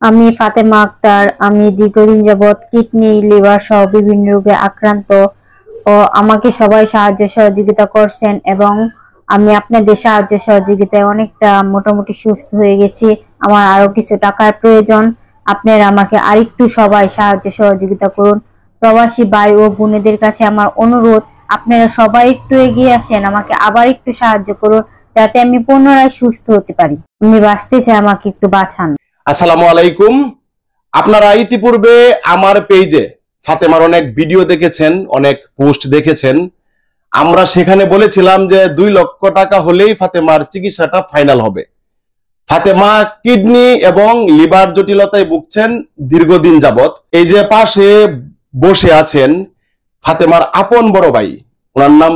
আমি ফাতেমা আক্তার। আমি দীর্ঘদিন যাবৎ কিডনি, লিভার সহ বিভিন্ন রোগে আক্রান্ত ও আমাকে সবাই সাহায্য সহযোগিতা করছেন এবং আমি আপনাদের সাহায্য সহযোগিতায় অনেকটা মোটামুটি সুস্থ হয়ে গেছি। আমার আরো কিছু টাকার প্রয়োজন। আপনারা আমাকে আরেকটু সবাই সাহায্য সহযোগিতা করুন। প্রবাসী ভাই ও বোনেদের কাছে আমার অনুরোধ, আপনারা সবাই একটু এগিয়ে আসেন, আমাকে আবার একটু সাহায্য করুন যাতে আমি পুনরায় সুস্থ হতে পারি। আমি বাঁচতে চাই, আমাকে একটু বাঁচান। আসসালামু আলাইকুম। আপনারা ইতিপূর্বে আমার পেজে ফাতেমার অনেক ভিডিও দেখেছেন, অনেক পোস্ট দেখেছেন। আমরা সেখানে বলেছিলাম যে 2 লক্ষ টাকা হলেই ফাতেমার চিকিৎসাটা ফাইনাল হবে। ফাতেমা কিডনি এবং লিভার জটিলতায় ভুগছেন দীর্ঘদিন যাবত। এই যে পাশে বসে আছেন ফাতেমার আপন বড় ভাই, ওনার নাম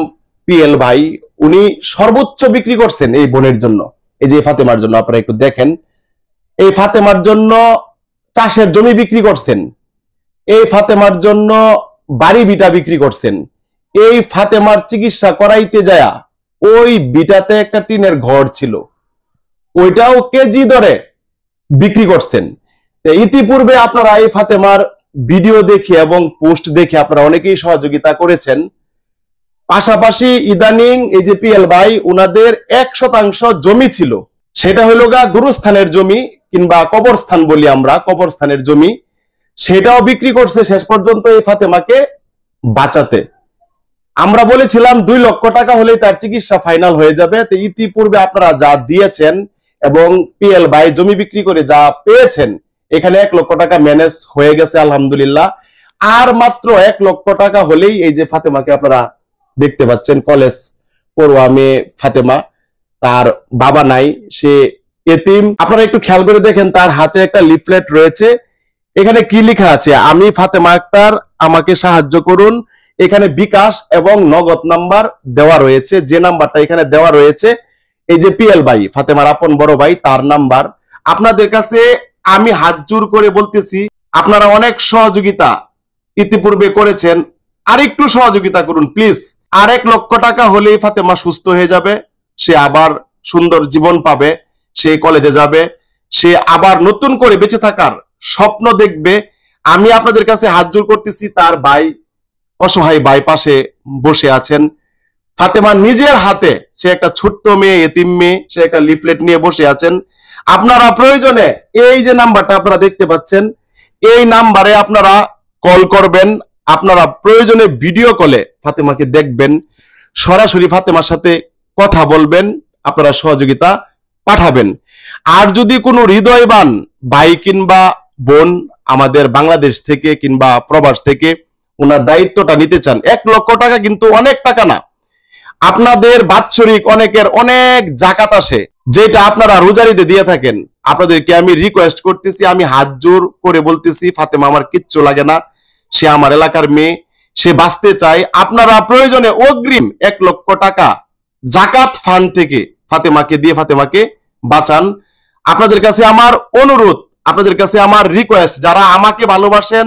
পিএল ভাই। উনি সর্বোচ্চ বিক্রি করছেন এই বোনের জন্য, এই যে ফাতেমার জন্য। আপনারা একটু দেখেন, এই ফাতেমার জন্য চাষের জমি বিক্রি করছেন, এই ফাতেমার জন্য বাড়ি বিটা বিক্রি করছেন, এই ফাতেমার চিকিৎসা করাইতে যায়া ওই বিটাতে একটা টিনের ঘর ছিল, ওইটাও কেজি দরে বিক্রি করছেন। ইতিপূর্বে আপনারা এই ফাতেমার ভিডিও দেখে এবং পোস্ট দেখে আপনারা অনেকেই সহযোগিতা করেছেন। পাশাপাশি ইদানিং এই যে পিএল ভাই, উনাদের 1% জমি ছিল, সেটা হইল গা গুরুস্থানের জমি কিংবা কবরস্থান বলি আমরা, কবরস্থানের জমি, সেটাও বিক্রি করছে শেষ পর্যন্ত এই ফাতেমাকে বাঁচাতে। আমরা বলেছিলাম 2 লক্ষ টাকা হলেই তার চিকিৎসা ফাইনাল হয়ে যাবে। তো ইতিপূর্বে আপনারা যা দিয়েছেন এবং পিএল ভাই জমি বিক্রি করে যা পেয়েছেন, এখানে 1 লক্ষ টাকা ম্যানেজ হয়ে গেছে আলহামদুলিল্লাহ। আর মাত্র 1 লক্ষ টাকা হলেই এই যে ফাতেমাকে আপনারা দেখতে পাচ্ছেন, কলেজ পড়ুয়া মেয়ে ফাতেমা, তার বাবা নাই, সে এতিম। আপনারা একটু খেয়াল করে দেখেন, তার হাতে একটা লিফলেট রয়েছে। এখানে কি লেখা আছে? আমি ফাতেমা আক্তার, আমাকে সাহায্য করুন। এখানে বিকাশ এবং নগদ নাম্বার দেওয়া রয়েছে। যে নাম্বারটা এখানে দেওয়া রয়েছে, এই যে পিএল ভাই, ফাতেমার আপন বড় ভাই, তার নাম্বার। আপনাদের কাছে আমি হাত জোর করে বলতেছি, আপনারা অনেক সহযোগিতা ইতিপূর্বে করেছেন, আরেকটু সহযোগিতা করুন প্লিজ। আর 1 লক্ষ টাকা হলেই ফাতেমা সুস্থ হয়ে যাবে, সে আবার সুন্দর জীবন পাবে, সে কলেজে যাবে, সে আবার নতুন করে বেঁচে থাকার স্বপ্ন দেখবে। আমি আপনাদের কাছে হাত জোর করতেছি। তার ভাই, অসহায় ভাই পাশে বসে আছেন। ফাতেমা নিজের হাতে, সে একটা ছোট্ট মেয়ে, এতিম মেয়ে, সে একটা লিফলেট নিয়ে বসে আছেন। আপনারা প্রয়োজনে এই যে নাম্বারটা আপনারা দেখতে পাচ্ছেন, এই নাম্বারে আপনারা কল করবেন। আপনারা প্রয়োজনে ভিডিও কলে ফাতেমাকে দেখবেন, সরাসরি ফাতেমার সাথে কথা বলবেন, আপনারা সহযোগিতা পাঠাবেন। আর যদি কোনো হৃদয়বান ভাই কিংবা বোন আমাদের বাংলাদেশ থেকে কিংবা প্রবাস থেকে ওনার দায়িত্বটা নিতে চান, 1 লক্ষ টাকা কিন্তু অনেক টাকা না। আপনাদের বাৎসরিক অনেকের অনেক জাকাত আসে, যেটা আপনারা রোজারিতে দিয়ে থাকেন। আপনাদেরকে আমি রিকোয়েস্ট করতেছি, আমি হাত জোর করে বলতেছি, ফাতেমা আমার কিচ্ছু লাগে না, সে আমার এলাকার মেয়ে, সে বাঁচতে চায়। আপনারা প্রয়োজনে অগ্রিম 1 লক্ষ টাকা জাকাত ফান্ড থেকে ফাতেমাকে দিয়ে ফাতেমাকে বাঁচান। আপনাদের কাছে আমার অনুরোধ, আপনাদের কাছে আমার রিকোয়েস্ট, যারা আমাকে ভালোবাসেন,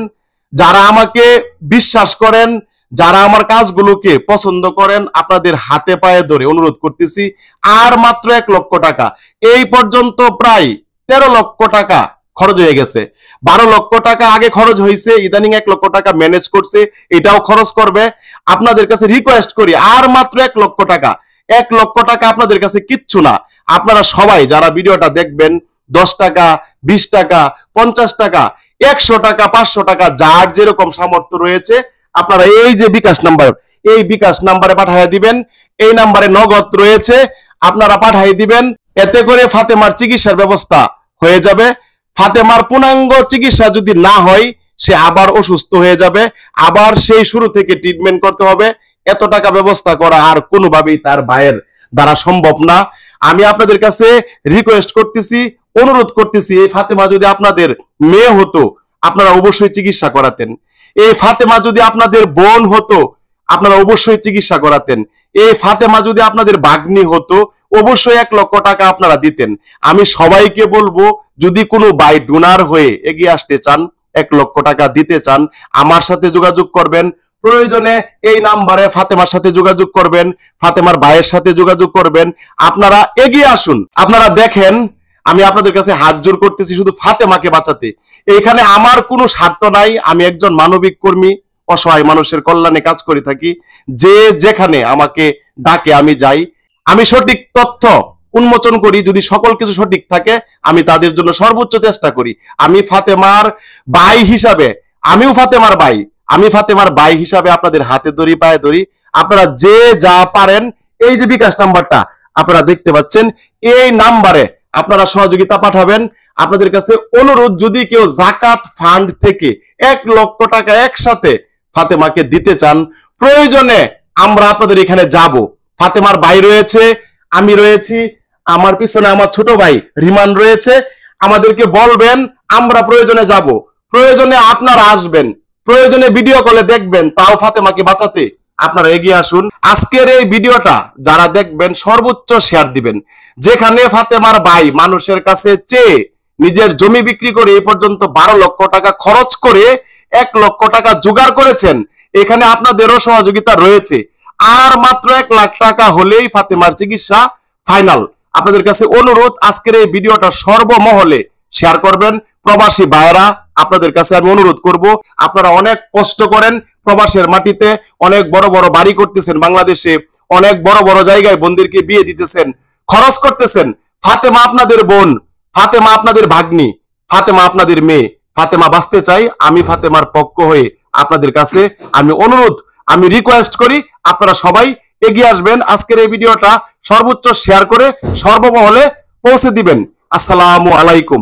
যারা আমাকে বিশ্বাস করেন, যারা আমার কাজগুলোকে পছন্দ করেন, আপনাদের হাতে পায়ে ধরে অনুরোধ করতেছি, আর মাত্র 1 লক্ষ টাকা। এই পর্যন্ত প্রায় 13 লক্ষ টাকা খরচ হয়ে গেছে। 12 লক্ষ টাকা আগে খরচ হয়েছে, ইদানিং 1 লক্ষ টাকা ম্যানেজ করছে, এটাও খরচ করবে। আপনাদের কাছে রিকোয়েস্ট করি, আর মাত্র 1 লক্ষ টাকা। 1 লক্ষ টাকা আপনাদের কাছে কিচ্ছু না। আপনারা সবাই যারা ভিডিওটা দেখবেন, 10 টাকা, 20 টাকা, 50 টাকা, 100 টাকা, 500 টাকা, যার যেরকম সামর্থ্য রয়েছে, আপনারা এই যে বিকাশ নাম্বার, এই বিকাশ নাম্বারে পাঠিয়ে দিবেন। এই নাম্বারে নগদ রয়েছে, আপনারা পাঠিয়ে দিবেন। এতে করে ফাতেমার চিকিৎসার ব্যবস্থা হয়ে যাবে। ফাতেমার পূর্ণাঙ্গ চিকিৎসা যদি না হয়, সে আবার অসুস্থ হয়ে যাবে, আবার সেই শুরু থেকে ট্রিটমেন্ট করতে হবে। এত টাকা ব্যবস্থা করা আর কোনোভাবেই তার ভাইয়ের দ্বারা সম্ভব না। আমি আপনাদের কাছে রিকোয়েস্ট করতেছি, অনুরোধ করতেছি, এই ফাতেমা যদি আপনাদের মেয়ে হতো, আপনারা অবশ্যই চিকিৎসা করাতেন। এই ফাতেমা যদি আপনাদের বোন হতো, আপনারা অবশ্যই চিকিৎসা করাতেন। এই ফাতেমা যদি আপনাদের ভাগ্নি হতো, অবশ্যই 1 লক্ষ টাকা আপনারা দিতেন। আমি সবাইকে বলবো, যদি কোনো ভাই ডোনার হয়ে এগিয়ে আসতে চান, 1 লক্ষ টাকা দিতে চান, আমার সাথে যোগাযোগ করবেন। প্রয়োজনে এই নাম্বারে ফাতেমার সাথে যোগাযোগ করবেন, ফাতেমার ভাইয়ের সাথে যোগাযোগ করবেন। আপনারা এগিয়ে আসুন। আপনারা দেখেন, আমি আপনাদের কাছে হাত জোর করতেছি শুধু ফাতেমাকে বাঁচাতে। এখানে আমার কোনো স্বার্থ নাই। আমি একজন মানবিক কর্মী, অসহায় মানুষের কল্যাণে কাজ করে থাকি। যে যেখানে আমাকে ডাকে আমি যাই, আমি সঠিক তথ্য উন্মোচন করি। যদি সকল কিছু সঠিক থাকে আমি তাদের জন্য সর্বোচ্চ চেষ্টা করি। আমি ফাতেমার ভাই হিসাবে, আমিও ফাতেমার ভাই, আমি ফাতেমার ভাই হিসাবে আপনাদের হাতে ধরি, পায়ে ধরি। আপনারা যে যা পারেন, এই যে বিকাশ নাম্বারটা আপনারা দেখতে পাচ্ছেন, এই নাম্বারে আপনারা সহযোগিতা পাঠাবেন। আপনাদের কাছে অনুরোধ, যদি কেউ জাকাত ফান্ড থেকে 1 লক্ষ টাকা একসাথে ফাতেমাকে দিতে চান, প্রয়োজনে আমরা আপনাদের এখানে যাব। ফাতেমার ভাই রয়েছে, আমি রয়েছি, আমার পিছনে আমার ছোট ভাই রিমান রয়েছে। আমাদেরকে বলবেন, আমরা প্রয়োজনে যাব, প্রয়োজনে আপনারা আসবেন, প্রয়োজনে ভিডিও কলে দেখবেন, তাও ফাতেমাকে বাঁচাতে আপনারা এগিয়ে আসুন। আজকের এই ভিডিওটা যারা দেখবেন সর্বোচ্চ শেয়ার দিবেন। যেখানে ফাতেমার ভাই মানুষের কাছে চেয়ে নিজের জমি বিক্রি করে এই পর্যন্ত 12 লক্ষ টাকা খরচ করে 1 লক্ষ টাকা জোগাড় করেছেন, এখানে আপনাদেরও সহযোগিতা রয়েছে। আর মাত্র 1 লাখ টাকা হলেই ফাতেমার চিকিৎসা ফাইনাল। আপনাদের কাছে অনুরোধ, আজকের এই ভিডিওটা সর্বমহলে শেয়ার করবেন। প্রবাসী ভাইরা, আপনাদের কাছে আমি অনুরোধ করব, আপনারা অনেক কষ্ট করেন প্রবাসের মাটিতে, অনেক বড় বড় বাড়ি করতেছেন বাংলাদেশে, অনেক বড় বড় জায়গায় বোনদেরকে বিয়ে দিতেছেন, খরচ করতেছেন। ফাতেমা আপনাদের বোন, ফাতেমা আপনাদের ভাগ্নি, ফাতেমা আপনাদের মেয়ে। ফাতেমা বাঁচতে চাই। আমি ফাতেমার পক্ষ হয়ে আপনাদের কাছে আমি অনুরোধ, আমি রিকোয়েস্ট করি, আপনারা সবাই এগিয়ে আসবেন। আজকের এই ভিডিওটা সর্বোচ্চ শেয়ার করে সর্বমহলে পৌঁছে দিবেন। আসসালামু আলাইকুম।